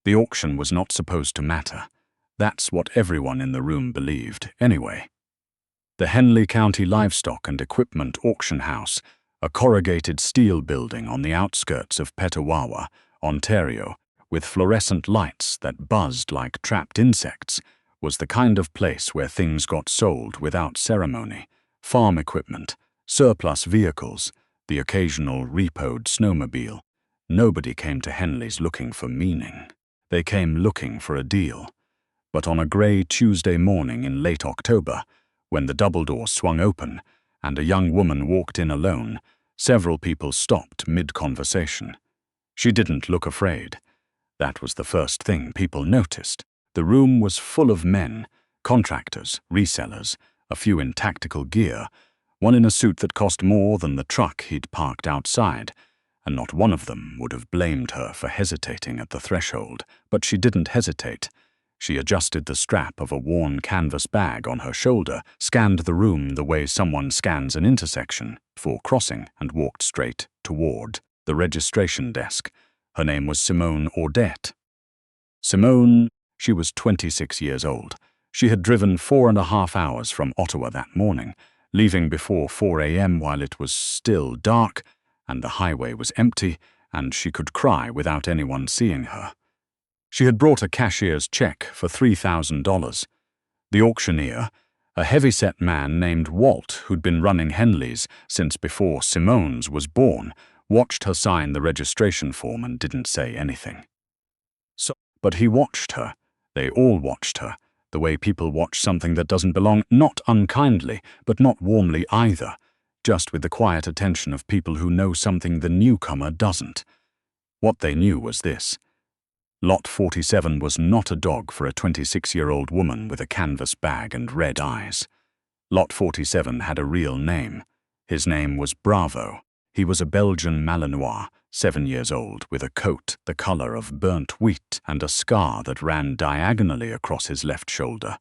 The auction was not supposed to matter. That's what everyone in the room believed, anyway. The Henley County Livestock and Equipment Auction House, a corrugated steel building on the outskirts of Petawawa, Ontario, with fluorescent lights that buzzed like trapped insects, was the kind of place where things got sold without ceremony. Farm equipment, surplus vehicles, the occasional repoed snowmobile. Nobody came to Henley's looking for meaning. They came looking for a deal. But on a grey Tuesday morning in late October, when the double door swung open and a young woman walked in alone, several people stopped mid-conversation. She didn't look afraid. That was the first thing people noticed. The room was full of men, contractors, resellers, a few in tactical gear, one in a suit that cost more than the truck he'd parked outside, and not one of them would have blamed her for hesitating at the threshold, but she didn't hesitate. She adjusted the strap of a worn canvas bag on her shoulder, scanned the room the way someone scans an intersection before crossing, and walked straight toward the registration desk. Her name was Simone Audet. Simone, she was 26 years old. She had driven 4.5 hours from Ottawa that morning, leaving before 4 a.m. while it was still dark and the highway was empty, and she could cry without anyone seeing her. She had brought a cashier's check for $3,000. The auctioneer, a heavy-set man named Walt, who'd been running Henley's since before Simone's was born, watched her sign the registration form and didn't say anything. But he watched her. They all watched her, the way people watch something that doesn't belong, not unkindly, but not warmly either, just with the quiet attention of people who know something the newcomer doesn't. What they knew was this. Lot 47 was not a dog for a 26-year-old woman with a canvas bag and red eyes. Lot 47 had a real name. His name was Bravo. He was a Belgian Malinois, 7 years old, with a coat the color of burnt wheat and a scar that ran diagonally across his left shoulder,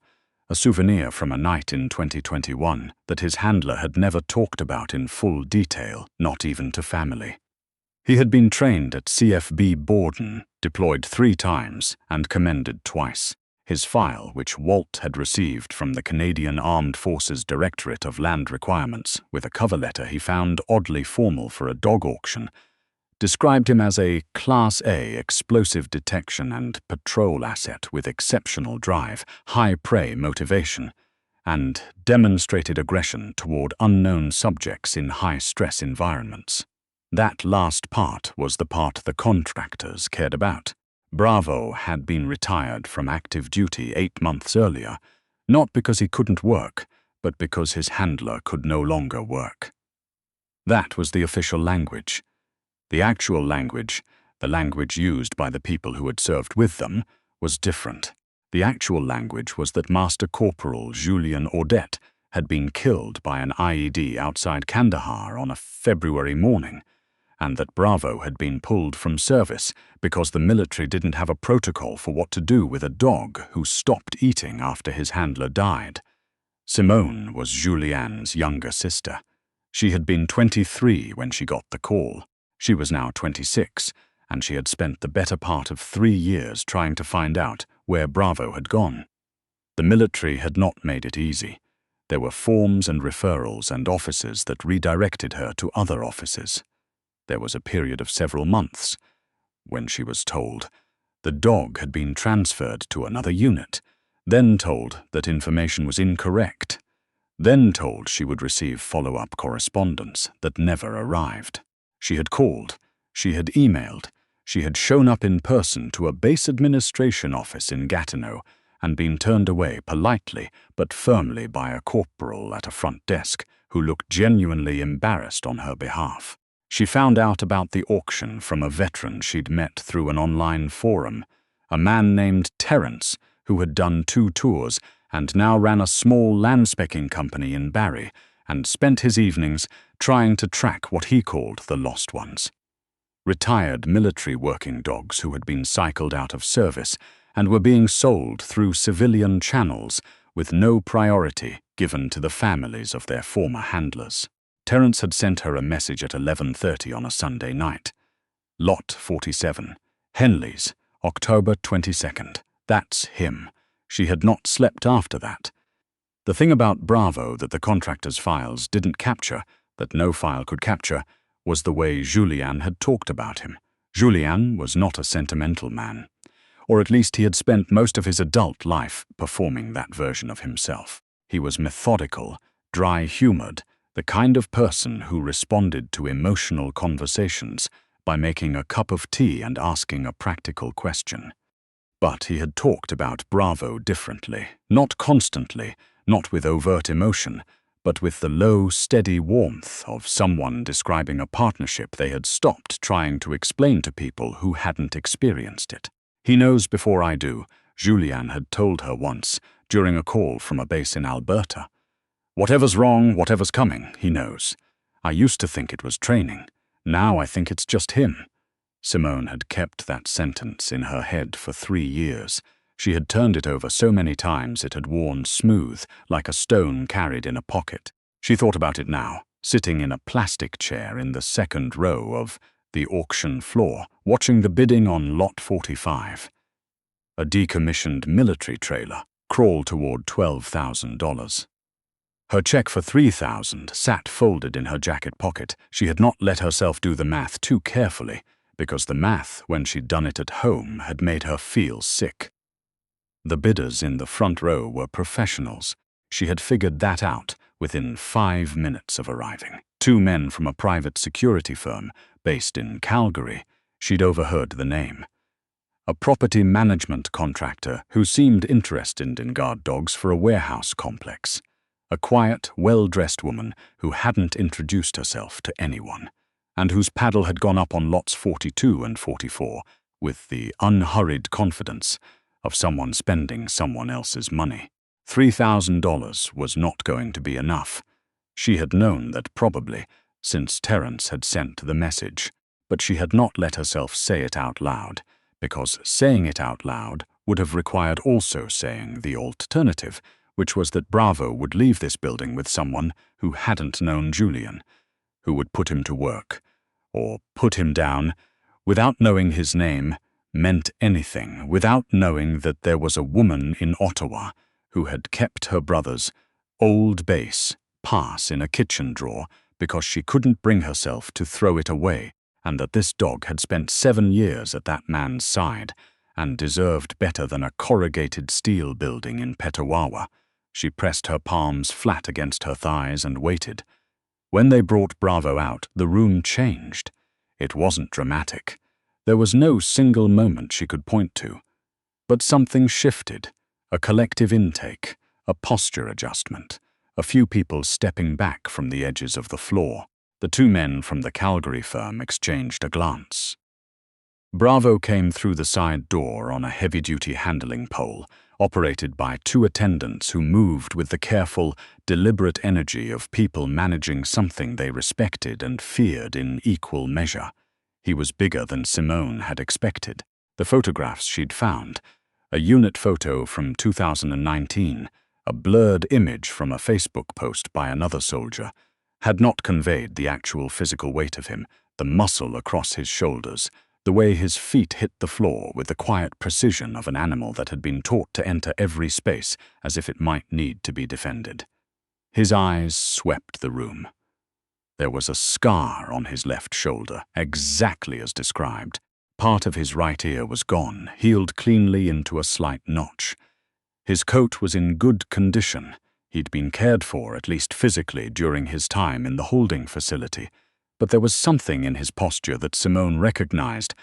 a souvenir from a night in 2021 that his handler had never talked about in full detail, not even to family. He had been trained at CFB Borden, deployed 3 times, and commended twice. His file, which Walt had received from the Canadian Armed Forces Directorate of Land Requirements with a cover letter he found oddly formal for a dog auction, described him as a Class A explosive detection and patrol asset with exceptional drive, high prey motivation, and demonstrated aggression toward unknown subjects in high-stress environments. That last part was the part the contractors cared about. Bravo had been retired from active duty 8 months earlier, not because he couldn't work, but because his handler could no longer work. That was the official language. The actual language, the language used by the people who had served with them, was different. The actual language was that Master Corporal Julien Audet had been killed by an IED outside Kandahar on a February morning, and that Bravo had been pulled from service because the military didn't have a protocol for what to do with a dog who stopped eating after his handler died. Simone was Julianne's younger sister. She had been 23 when she got the call. She was now 26, and she had spent the better part of 3 years trying to find out where Bravo had gone. The military had not made it easy. There were forms and referrals and offices that redirected her to other offices. There was a period of several months when she was told the dog had been transferred to another unit, then told that information was incorrect, then told she would receive follow-up correspondence that never arrived. She had called, she had emailed, she had shown up in person to a base administration office in Gatineau and been turned away politely but firmly by a corporal at a front desk who looked genuinely embarrassed on her behalf. She found out about the auction from a veteran she'd met through an online forum, a man named Terence who had done 2 tours and now ran a small landspecking company in Barrie and spent his evenings trying to track what he called the lost ones. Retired military working dogs who had been cycled out of service and were being sold through civilian channels with no priority given to the families of their former handlers. Terence had sent her a message at 11:30 on a Sunday night. Lot 47, Henley's, October 22nd. That's him. She had not slept after that. The thing about Bravo that the contractors' files didn't capture, that no file could capture, was the way Julien had talked about him. Julien was not a sentimental man, or at least he had spent most of his adult life performing that version of himself. He was methodical, dry-humored, the kind of person who responded to emotional conversations by making a cup of tea and asking a practical question. But he had talked about Bravo differently, not constantly, not with overt emotion, but with the low, steady warmth of someone describing a partnership they had stopped trying to explain to people who hadn't experienced it. He knows before I do, Julien had told her once, during a call from a base in Alberta. Whatever's wrong, whatever's coming, he knows. I used to think it was training. Now I think it's just him. Simone had kept that sentence in her head for 3 years. She had turned it over so many times it had worn smooth, like a stone carried in a pocket. She thought about it now, sitting in a plastic chair in the second row of the auction floor, watching the bidding on Lot 45. A decommissioned military trailer crawled toward $12,000. Her check for $3,000 sat folded in her jacket pocket. She had not let herself do the math too carefully, because the math, when she'd done it at home, had made her feel sick. The bidders in the front row were professionals. She had figured that out within 5 minutes of arriving. 2 men from a private security firm based in Calgary. She'd overheard the name. A property management contractor who seemed interested in guard dogs for a warehouse complex. A quiet, well-dressed woman who hadn't introduced herself to anyone, and whose paddle had gone up on lots 42 and 44 with the unhurried confidence of someone spending someone else's money. $3,000 was not going to be enough. She had known that probably, since Terence had sent the message, but she had not let herself say it out loud, because saying it out loud would have required also saying the alternative, which was that Bravo would leave this building with someone who hadn't known Julien, who would put him to work, or put him down, without knowing his name, meant anything, without knowing that there was a woman in Ottawa who had kept her brother's old base pass in a kitchen drawer because she couldn't bring herself to throw it away, and that this dog had spent 7 years at that man's side and deserved better than a corrugated steel building in Petawawa. She pressed her palms flat against her thighs and waited. When they brought Bravo out, the room changed. It wasn't dramatic. There was no single moment she could point to. But something shifted, a collective intake, a posture adjustment, a few people stepping back from the edges of the floor. The 2 men from the Calgary firm exchanged a glance. Bravo came through the side door on a heavy-duty handling pole, operated by 2 attendants who moved with the careful, deliberate energy of people managing something they respected and feared in equal measure. He was bigger than Simone had expected. The photographs she'd found, a unit photo from 2019, a blurred image from a Facebook post by another soldier, had not conveyed the actual physical weight of him, the muscle across his shoulders, the way his feet hit the floor with the quiet precision of an animal that had been taught to enter every space as if it might need to be defended. His eyes swept the room. There was a scar on his left shoulder, exactly as described. Part of his right ear was gone, healed cleanly into a slight notch. His coat was in good condition. He'd been cared for, at least physically, during his time in the holding facility. But there was something in his posture that Simone recognized,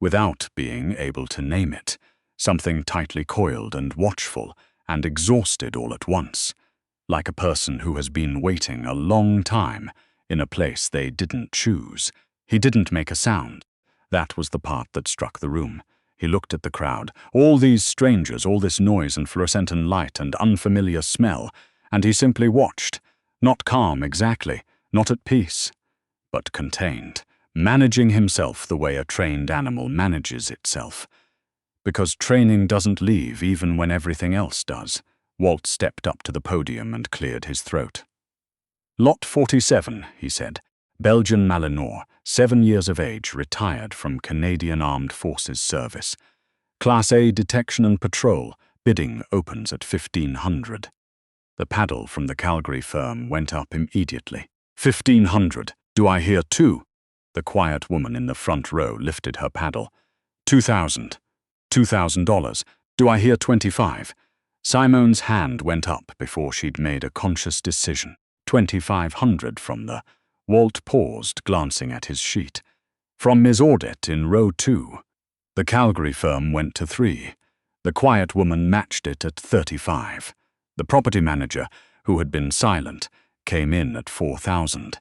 without being able to name it. Something tightly coiled and watchful, and exhausted all at once. Like a person who has been waiting a long time, in a place they didn't choose. He didn't make a sound. That was the part that struck the room. He looked at the crowd, all these strangers, all this noise and fluorescent light and unfamiliar smell, and he simply watched, not calm exactly, not at peace, but contained, managing himself the way a trained animal manages itself. Because training doesn't leave even when everything else does. Walt stepped up to the podium and cleared his throat. Lot 47, he said. Belgian Malinois, 7 years of age, retired from Canadian Armed Forces service. Class A detection and patrol. Bidding opens at 1500. The paddle from the Calgary firm went up immediately. 1500. Do I hear 2? The quiet woman in the front row lifted her paddle. 2000. $2,000. Do I hear 25? Simone's hand went up before she'd made a conscious decision. 2500 from the... Walt paused, glancing at his sheet. From Ms. Audet in row 2. The Calgary firm went to 3. The quiet woman matched it at 35. The property manager, who had been silent, came in at 4,000.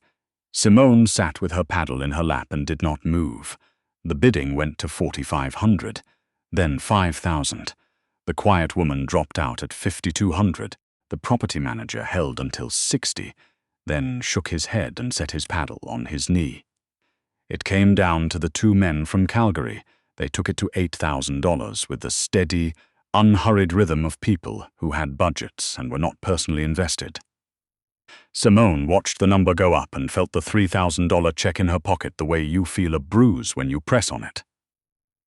Simone sat with her paddle in her lap and did not move. The bidding went to 4,500, then 5,000. The quiet woman dropped out at 5,200. The property manager held until 60, then shook his head and set his paddle on his knee. It came down to the 2 men from Calgary. They took it to $8,000 with the steady, unhurried rhythm of people who had budgets and were not personally invested. Simone watched the number go up and felt the $3,000 check in her pocket the way you feel a bruise when you press on it.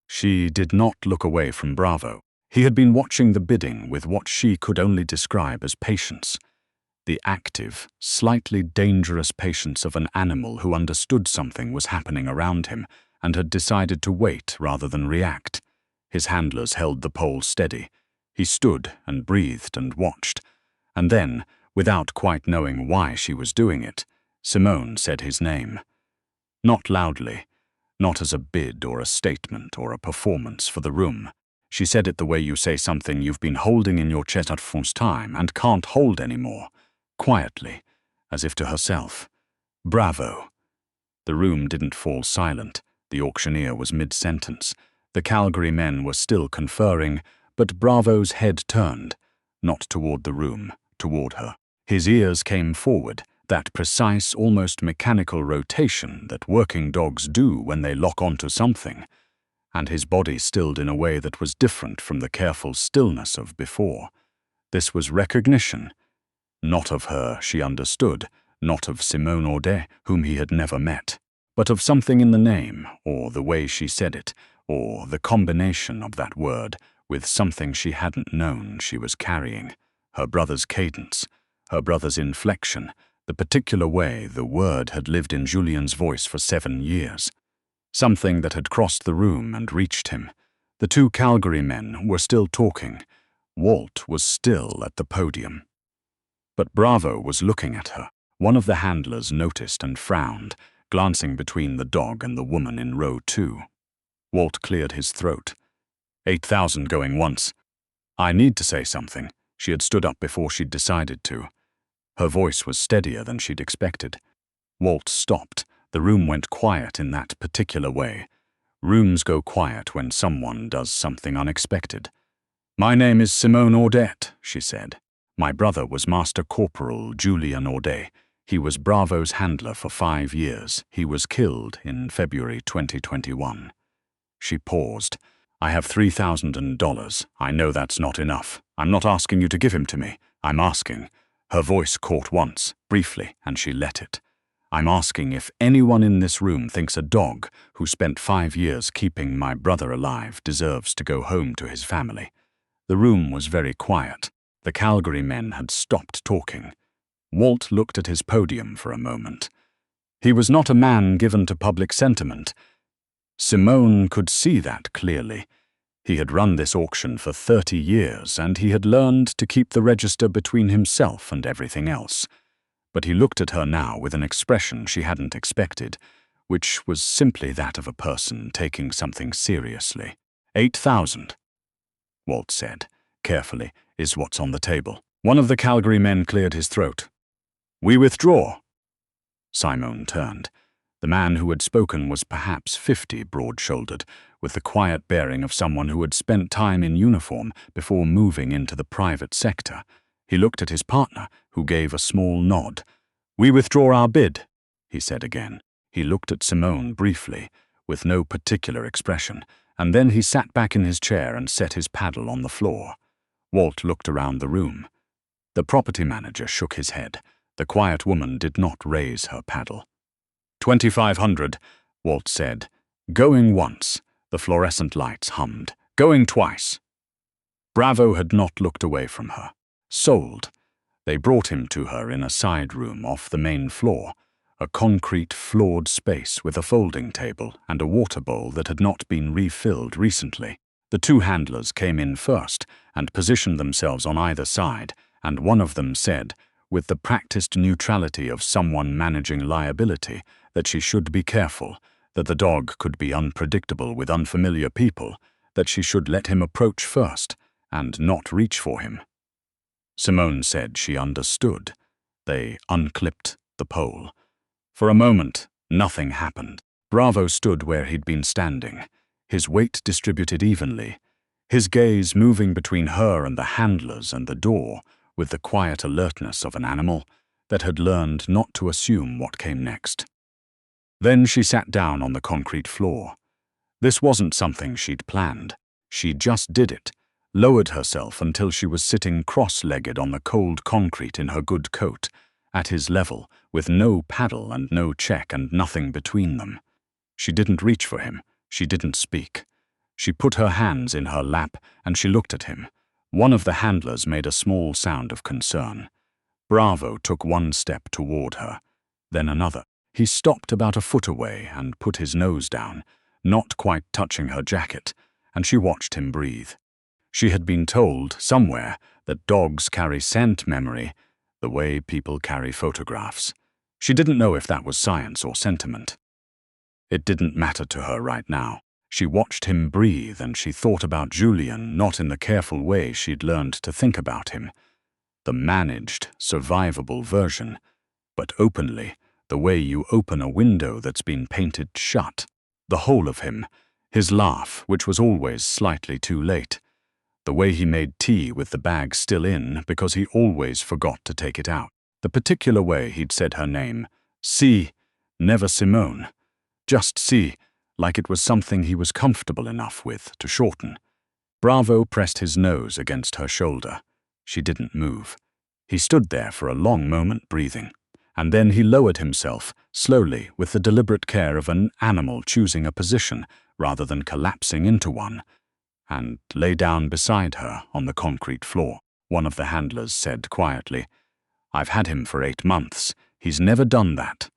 She did not look away from Bravo. He had been watching the bidding with what she could only describe as patience. The active, slightly dangerous patience of an animal who understood something was happening around him and had decided to wait rather than react. His handlers held the pole steady. He stood and breathed and watched. And then, without quite knowing why she was doing it, Simone said his name. Not loudly, not as a bid or a statement or a performance for the room. She said it the way you say something you've been holding in your chest at first time and can't hold anymore, quietly, as if to herself. Bravo. The room didn't fall silent. The auctioneer was mid-sentence. The Calgary men were still conferring, but Bravo's head turned, not toward the room, toward her. His ears came forward, that precise, almost mechanical rotation that working dogs do when they lock onto something, and his body stilled in a way that was different from the careful stillness of before. This was recognition. Not of her, she understood, not of Simone Audet, whom he had never met, but of something in the name, or the way she said it, or the combination of that word with something she hadn't known she was carrying. Her brother's cadence, her brother's inflection, the particular way the word had lived in Julien's voice for 7 years. Something that had crossed the room and reached him. The 2 Calgary men were still talking. Walt was still at the podium. But Bravo was looking at her. One of the handlers noticed and frowned, glancing between the dog and the woman in row 2. Walt cleared his throat. 8,000 going once. I need to say something. She had stood up before she'd decided to. Her voice was steadier than she'd expected. Walt stopped. The room went quiet in that particular way. Rooms go quiet when someone does something unexpected. My name is Simone Audet, she said. My brother was Master Corporal Julien Audet. He was Bravo's handler for 5 years. He was killed in February 2021. She paused. I have $3,000. I know that's not enough. I'm not asking you to give him to me. I'm asking. Her voice caught once, briefly, and she let it. I'm asking if anyone in this room thinks a dog who spent 5 years keeping my brother alive deserves to go home to his family. The room was very quiet. The Calgary men had stopped talking. Walt looked at his podium for a moment. He was not a man given to public sentiment. Simone could see that clearly. He had run this auction for 30 years, and he had learned to keep the register between himself and everything else. But he looked at her now with an expression she hadn't expected, which was simply that of a person taking something seriously. 8,000, Walt said, carefully, is what's on the table. One of the Calgary men cleared his throat. We withdraw. Simone turned. The man who had spoken was perhaps 50, broad-shouldered, with the quiet bearing of someone who had spent time in uniform before moving into the private sector. He looked at his partner, who gave a small nod. We withdraw our bid, he said again. He looked at Simone briefly, with no particular expression, and then he sat back in his chair and set his paddle on the floor. Walt looked around the room. The property manager shook his head. The quiet woman did not raise her paddle. 2,500, Walt said. Going once. The fluorescent lights hummed. Going twice." Bravo had not looked away from her. Sold. They brought him to her in a side room off the main floor, a concrete floored space with a folding table and a water bowl that had not been refilled recently. The two handlers came in first and positioned themselves on either side, and one of them said, with the practiced neutrality of someone managing liability, that she should be careful, that the dog could be unpredictable with unfamiliar people, that she should let him approach first and not reach for him. Simone said she understood. They unclipped the pole. For a moment, nothing happened. Bravo stood where he'd been standing, his weight distributed evenly, his gaze moving between her and the handlers and the door with the quiet alertness of an animal that had learned not to assume what came next. Then she sat down on the concrete floor. This wasn't something she'd planned. She just did it, lowered herself until she was sitting cross-legged on the cold concrete in her good coat, at his level, with no paddle and no check and nothing between them. She didn't reach for him. She didn't speak. She put her hands in her lap and she looked at him. One of the handlers made a small sound of concern. Bravo took one step toward her, then another. He stopped about a foot away and put his nose down, not quite touching her jacket, and she watched him breathe. She had been told, somewhere, that dogs carry scent memory the way people carry photographs. She didn't know if that was science or sentiment. It didn't matter to her right now. She watched him breathe and she thought about Julien, not in the careful way she'd learned to think about him. The managed, survivable version, but openly, the way you open a window that's been painted shut. The whole of him, his laugh, which was always slightly too late. The way he made tea with the bag still in because he always forgot to take it out. The particular way he'd said her name, Si, never Simone. Just Si, like it was something he was comfortable enough with to shorten. Bravo pressed his nose against her shoulder. She didn't move. He stood there for a long moment, breathing. And then he lowered himself, slowly, with the deliberate care of an animal choosing a position rather than collapsing into one, and lay down beside her on the concrete floor. One of the handlers said quietly, "I've had him for 8 months. He's never done that."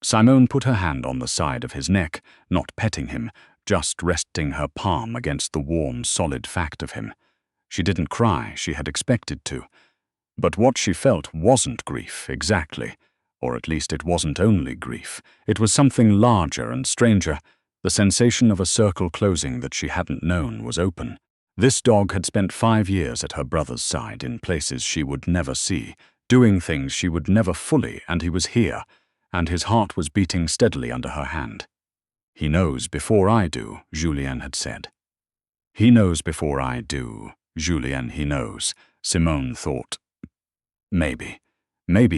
Simone put her hand on the side of his neck, not petting him, just resting her palm against the warm, solid fact of him. She didn't cry, she had expected to. But what she felt wasn't grief, exactly. Or at least it wasn't only grief. It was something larger and stranger. The sensation of a circle closing that she hadn't known was open. This dog had spent 5 years at her brother's side in places she would never see, doing things she would never fully, and he was here, and his heart was beating steadily under her hand. "He knows before I do," Julien had said. "He knows before I do, Julien, he knows," Simone thought. Maybe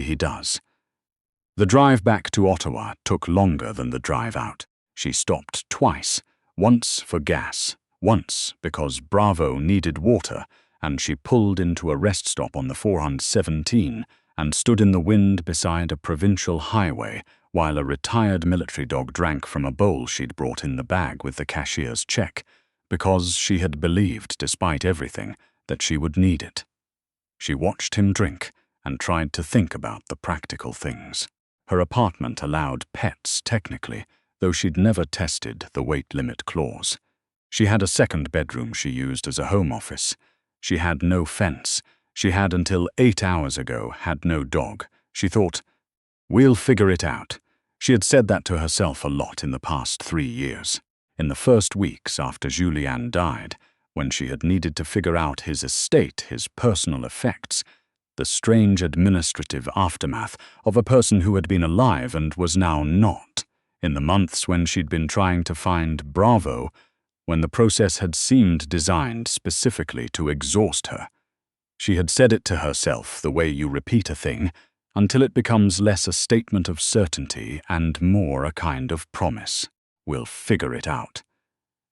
he does. The drive back to Ottawa took longer than the drive out. She stopped twice, once for gas, once because Bravo needed water, and she pulled into a rest stop on the 417 and stood in the wind beside a provincial highway while a retired military dog drank from a bowl she'd brought in the bag with the cashier's check, because she had believed, despite everything, that she would need it. She watched him drink and tried to think about the practical things. Her apartment allowed pets, technically, though she'd never tested the weight limit clause. She had a second bedroom she used as a home office. She had no fence. She had, until 8 hours ago, had no dog. She thought, "We'll figure it out." She had said that to herself a lot in the past 3 years. In the first weeks after Julien died, when she had needed to figure out his estate, his personal effects, the strange administrative aftermath of a person who had been alive and was now not. In the months when she'd been trying to find Bravo, when the process had seemed designed specifically to exhaust her. She had said it to herself the way you repeat a thing until it becomes less a statement of certainty and more a kind of promise. We'll figure it out.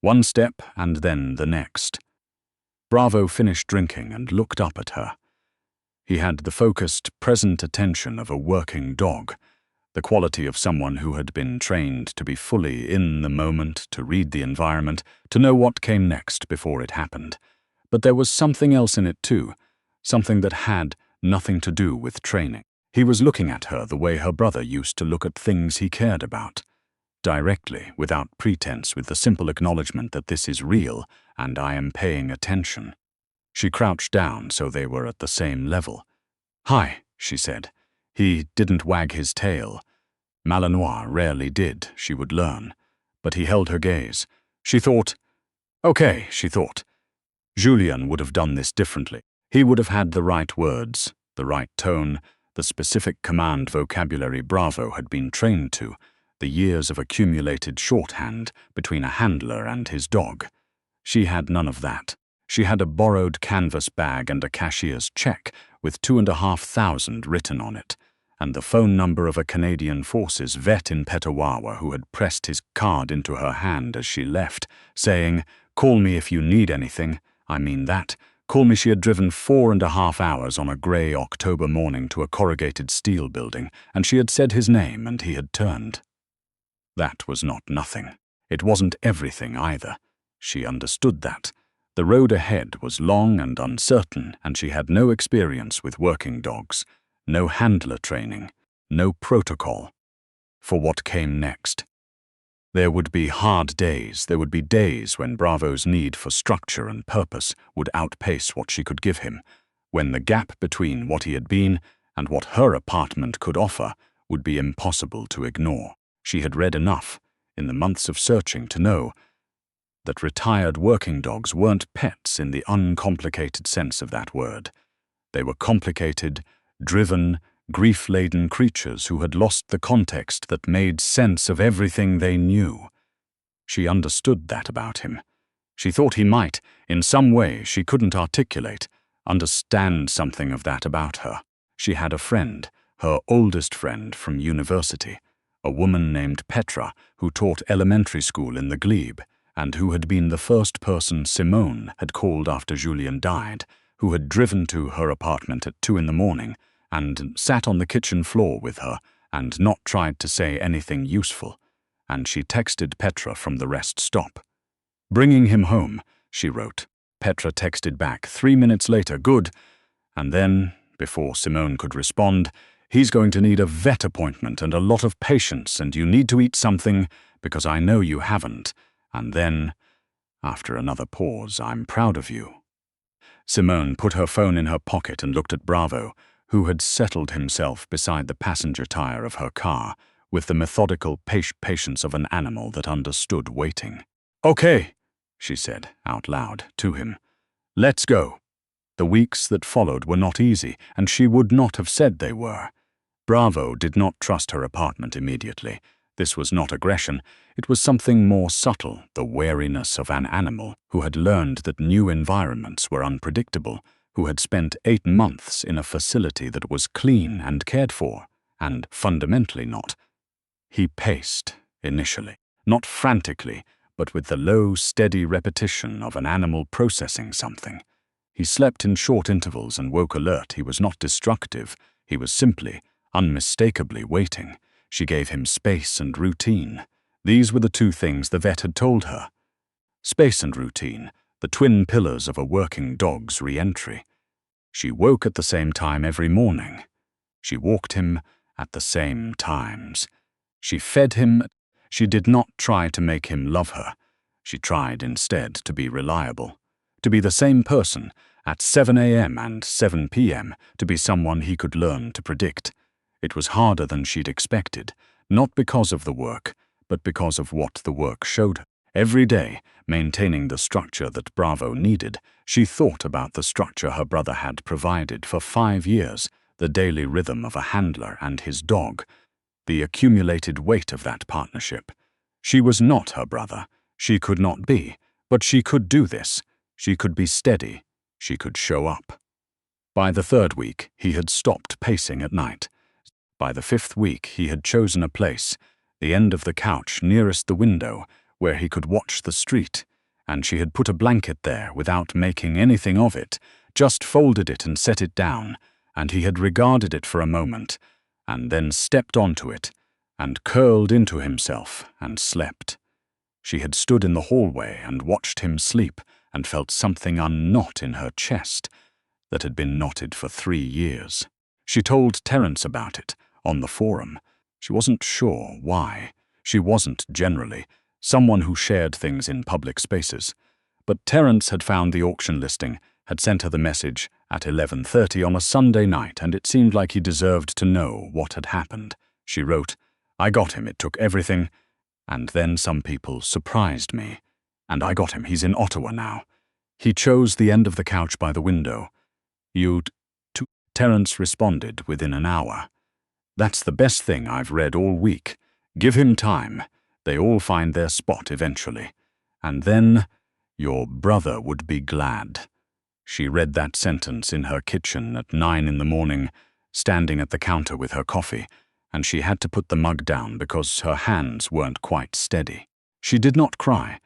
One step and then the next. Bravo finished drinking and looked up at her. He had the focused, present attention of a working dog, the quality of someone who had been trained to be fully in the moment, to read the environment, to know what came next before it happened. But there was something else in it too, something that had nothing to do with training. He was looking at her the way her brother used to look at things he cared about, directly, without pretense, with the simple acknowledgement that this is real and I am paying attention. She crouched down so they were at the same level. "Hi," she said. He didn't wag his tail. Malinois rarely did, she would learn. But he held her gaze. She thought, okay, she thought. Julien would have done this differently. He would have had the right words, the right tone, the specific command vocabulary Bravo had been trained to, the years of accumulated shorthand between a handler and his dog. She had none of that. She had a borrowed canvas bag and a cashier's check with 2,500 written on it, and the phone number of a Canadian Forces vet in Petawawa who had pressed his card into her hand as she left, saying, "Call me if you need anything. I mean that. Call me." She had driven 4.5 hours on a grey October morning to a corrugated steel building, and she had said his name and he had turned. That was not nothing. It wasn't everything either. She understood that. The road ahead was long and uncertain, and she had no experience with working dogs, no handler training, no protocol. For what came next? There would be hard days. There would be days when Bravo's need for structure and purpose would outpace what she could give him, when the gap between what he had been and what her apartment could offer would be impossible to ignore. She had read enough, in the months of searching, to know that retired working dogs weren't pets in the uncomplicated sense of that word. They were complicated, driven, grief-laden creatures who had lost the context that made sense of everything they knew. She understood that about him. She thought he might, in some way she couldn't articulate, understand something of that about her. She had a friend, her oldest friend from university, a woman named Petra who taught elementary school in the glebe, and who had been the first person Simone had called after Julien died, who had driven to her apartment at 2 a.m. and sat on the kitchen floor with her and not tried to say anything useful, and she texted Petra from the rest stop. "Bringing him home," she wrote. Petra texted back 3 minutes later, "Good," and then, before Simone could respond, "He's going to need a vet appointment and a lot of patience, and you need to eat something because I know you haven't. And then, after another pause, I'm proud of you." Simone put her phone in her pocket and looked at Bravo, who had settled himself beside the passenger tire of her car with the methodical patience of an animal that understood waiting. "Okay," she said out loud to him. "Let's go." The weeks that followed were not easy, and she would not have said they were. Bravo did not trust her apartment immediately. This was not aggression. It was something more subtle, the wariness of an animal who had learned that new environments were unpredictable, who had spent 8 months in a facility that was clean and cared for, and fundamentally not. He paced, initially, not frantically, but with the low, steady repetition of an animal processing something. He slept in short intervals and woke alert. He was not destructive. He was simply, unmistakably waiting. She gave him space and routine. These were the two things the vet had told her. Space and routine, the twin pillars of a working dog's re-entry. She woke at the same time every morning. She walked him at the same times. She fed him. She did not try to make him love her. She tried instead to be reliable, to be the same person at 7 a.m. and 7 p.m., to be someone he could learn to predict. It was harder than she'd expected, not because of the work, but because of what the work showed her. Every day, maintaining the structure that Bravo needed, she thought about the structure her brother had provided for 5 years, the daily rhythm of a handler and his dog, the accumulated weight of that partnership. She was not her brother. She could not be, but she could do this. She could be steady. She could show up. By the 3rd week, he had stopped pacing at night. By the 5th week, he had chosen a place, the end of the couch nearest the window, where he could watch the street, and she had put a blanket there without making anything of it, just folded it and set it down, and he had regarded it for a moment, and then stepped onto it, and curled into himself and slept. She had stood in the hallway and watched him sleep and felt something unknot in her chest that had been knotted for 3 years. She told Terence about it on the forum. She wasn't sure why. She wasn't, generally, someone who shared things in public spaces. But Terence had found the auction listing, had sent her the message at 11:30 on a Sunday night, and it seemed like he deserved to know what had happened. She wrote, "I got him, it took everything, and then some people surprised me. And I got him, he's in Ottawa now. He chose the end of the couch by the window. You'd..." Terence responded within an hour. "That's the best thing I've read all week. Give him time. They all find their spot eventually. And then your brother would be glad." She read that sentence in her kitchen at 9 in the morning, standing at the counter with her coffee, and she had to put the mug down because her hands weren't quite steady. She did not cry,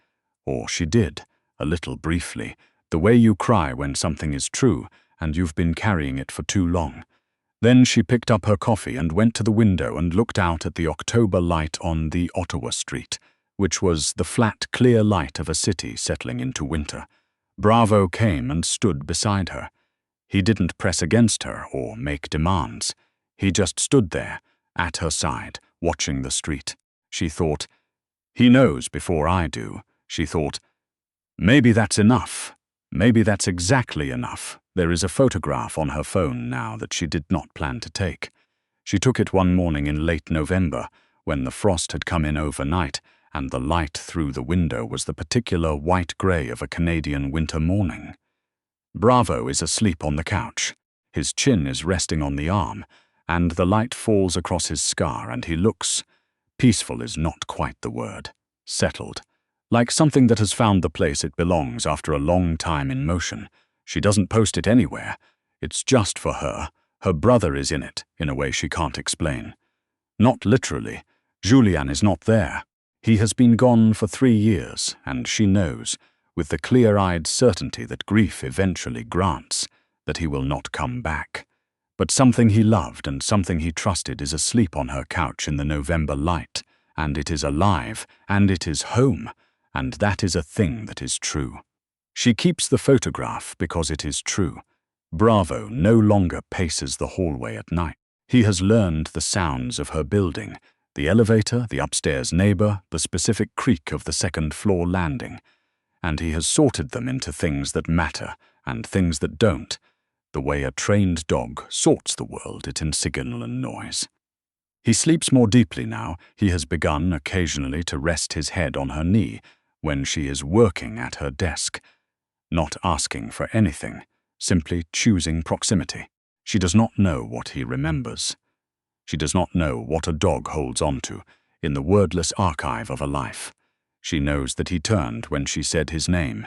or she did, a little briefly, the way you cry when something is true and you've been carrying it for too long. Then she picked up her coffee and went to the window and looked out at the October light on the Ottawa street, which was the flat, clear light of a city settling into winter. Bravo came and stood beside her. He didn't press against her or make demands. He just stood there, at her side, watching the street. She thought, "He knows before I do." She thought, "Maybe that's enough. Maybe that's exactly enough." There is a photograph on her phone now that she did not plan to take. She took it one morning in late November, when the frost had come in overnight, and the light through the window was the particular white-grey of a Canadian winter morning. Bravo is asleep on the couch. His chin is resting on the arm, and the light falls across his scar, and he looks, peaceful is not quite the word, settled, like something that has found the place it belongs after a long time in motion. She doesn't post it anywhere. It's just for her. Her brother is in it, in a way she can't explain. Not literally. Julien is not there. He has been gone for 3 years, and she knows, with the clear-eyed certainty that grief eventually grants, that he will not come back. But something he loved and something he trusted is asleep on her couch in the November light, and it is alive, and it is home, and that is a thing that is true. She keeps the photograph because it is true. Bravo no longer paces the hallway at night. He has learned the sounds of her building, the elevator, the upstairs neighbor, the specific creak of the second-floor landing, and he has sorted them into things that matter and things that don't, the way a trained dog sorts the world it in signal and noise. He sleeps more deeply now. He has begun occasionally to rest his head on her knee when she is working at her desk, not asking for anything, simply choosing proximity. She does not know what he remembers. She does not know what a dog holds on to in the wordless archive of a life. She knows that he turned when she said his name.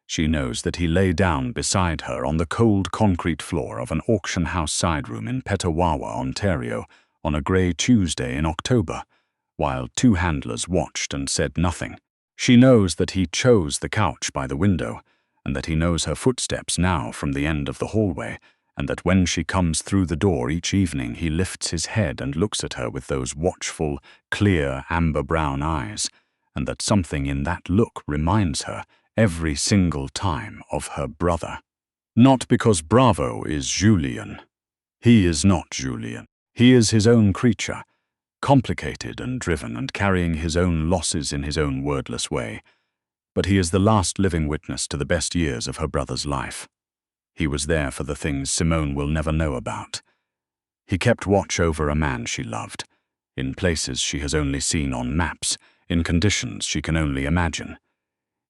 She knows that he lay down beside her on the cold concrete floor of an auction house side room in Petawawa, Ontario, on a grey Tuesday in October, while 2 handlers watched and said nothing. She knows that he chose the couch by the window, and that he knows her footsteps now from the end of the hallway, and that when she comes through the door each evening he lifts his head and looks at her with those watchful, clear, amber-brown eyes, and that something in that look reminds her every single time of her brother. Not because Bravo is Julien. He is not Julien. He is his own creature, complicated and driven and carrying his own losses in his own wordless way. But he is the last living witness to the best years of her brother's life. He was there for the things Simone will never know about. He kept watch over a man she loved, in places she has only seen on maps, in conditions she can only imagine.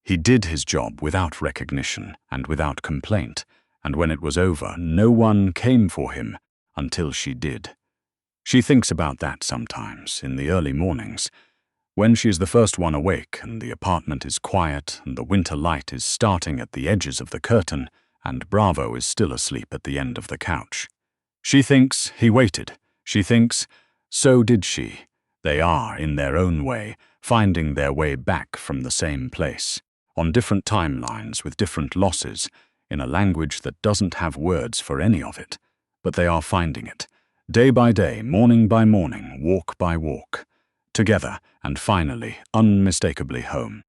He did his job without recognition and without complaint, and when it was over, no one came for him until she did. She thinks about that sometimes, in the early mornings, when she is the first one awake and the apartment is quiet and the winter light is starting at the edges of the curtain and Bravo is still asleep at the end of the couch. She thinks he waited. She thinks, so did she. They are, in their own way, finding their way back from the same place, on different timelines with different losses, in a language that doesn't have words for any of it, but they are finding it, day by day, morning by morning, walk by walk. together, and finally, unmistakably home.